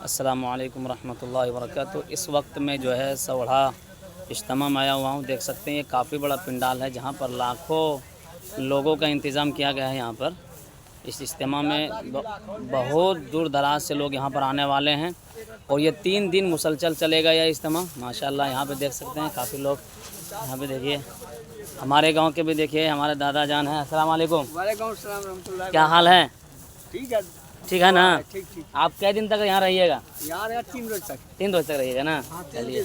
السلام علیکم ورحمۃ اللہ وبرکاتہ۔ اس وقت میں جو ہے سوڑھا اجتماع میں آیا ہوا ہوں۔ دیکھ سکتے ہیں یہ کافی بڑا پنڈال ہے جہاں پر لاکھوں لوگوں کا انتظام کیا گیا ہے۔ یہاں پر اس اجتماع میں بہت دور دراز سے لوگ یہاں پر آنے والے ہیں اور یہ 3 دن مسلسل چلے گا یہ اجتماع ماشاءاللہ۔ یہاں پہ دیکھ سکتے ہیں کافی لوگ یہاں پہ دیکھیے، ہمارے گاؤں کے بھی دیکھیے، ہمارے دادا جان ہیں۔ السلام علیکم۔ وعلیکم السلام ورحمۃ اللہ۔ کیا حال ہے؟ ٹھیک ہے، ٹھیک ہے نا؟ ٹھیک ٹھیک۔ آپ کئے دن تک یہاں رہیے گا؟ یہاں 3 روز تک۔ 3 روز تک رہیے گا نا؟ چلیے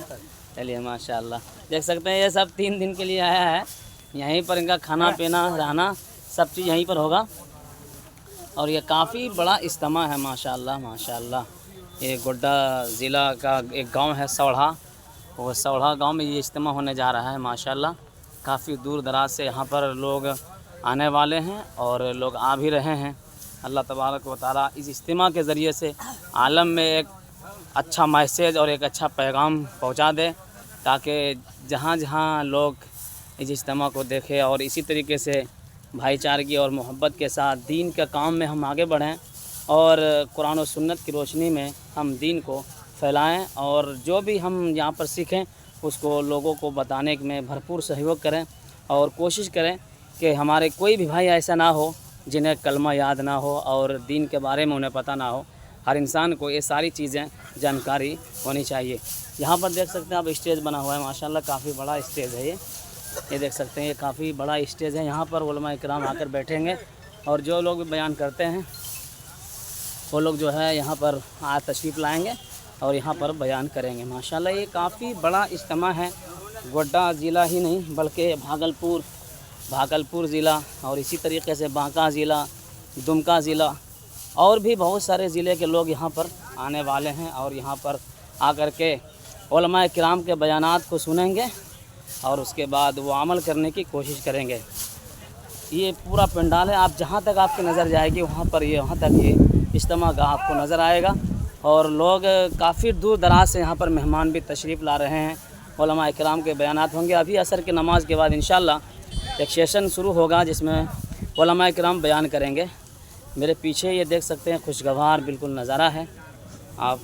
چلیے ماشاءاللہ۔ دیکھ سکتے ہیں یہ سب 3 دن کے لیے آیا ہے۔ یہیں پر ان کا کھانا پینا رہنا سب چیز یہیں پر ہوگا اور یہ کافی بڑا اجتماع ہے ماشاءاللہ ماشاءاللہ۔ یہ گوڈا ضلع کا ایک گاؤں ہے سوڑھا، وہ سوڑھا گاؤں میں یہ اجتماع ہونے جا رہا ہے ماشاءاللہ۔ کافی دور دراز سے یہاں پر لوگ آنے والے ہیں اور لوگ آ بھی رہے ہیں۔ اللہ تبارک و تعالیٰ اس اجتماع کے ذریعے سے عالم میں ایک اچھا میسیج اور ایک اچھا پیغام پہنچا دے، تاکہ جہاں جہاں لوگ اس اجتماع کو دیکھیں اور اسی طریقے سے بھائی چارگی اور محبت کے ساتھ دین کے کام میں ہم آگے بڑھیں اور قرآن و سنت کی روشنی میں ہم دین کو پھیلائیں اور جو بھی ہم یہاں پر سیکھیں اس کو لوگوں کو بتانے میں بھرپور سہیوگ کریں اور کوشش کریں کہ ہمارے کوئی بھی بھائی ایسا نہ ہو جنہیں کلمہ یاد نہ ہو اور دین کے بارے میں انہیں پتہ نہ ہو۔ ہر انسان کو یہ ساری چیزیں جانکاری ہونی چاہیے۔ یہاں پر دیکھ سکتے ہیں آپ اسٹیج بنا ہوا ہے ماشاءاللہ، کافی بڑا اسٹیج ہے یہ دیکھ سکتے ہیں، یہ کافی بڑا اسٹیج ہے۔ یہاں پر علماء اکرام آ کر بیٹھیں گے اور جو لوگ بھی بیان کرتے ہیں وہ لوگ جو ہے یہاں پر تشریف لائیں گے اور یہاں پر بیان کریں گے ماشاءاللہ۔ یہ کافی بڑا اجتماع ہے، گوڈا ضلع ہی نہیں بلکہ بھاگلپور ضلع اور اسی طریقے سے بانکا ضلع، دمکا ضلع اور بھی بہت سارے ضلع کے لوگ یہاں پر آنے والے ہیں اور یہاں پر آ کر کے علماء کرام کے بیانات کو سنیں گے اور اس کے بعد وہ عمل کرنے کی کوشش کریں گے۔ یہ پورا پنڈال ہے، آپ جہاں تک آپ کی نظر جائے گی وہاں تک یہ اجتماع گاہ آپ کو نظر آئے گا اور لوگ کافی دور دراز سے یہاں پر مہمان بھی تشریف لا رہے ہیں۔ علماء اکرام کے بیانات ہوں گے۔ ابھی عصر کی نماز کے بعد انشاءاللہ ایک سیشن شروع ہوگا جس میں علماء اکرام بیان کریں گے۔ میرے پیچھے یہ دیکھ سکتے ہیں خوشگوار بالکل نظارہ ہے، آپ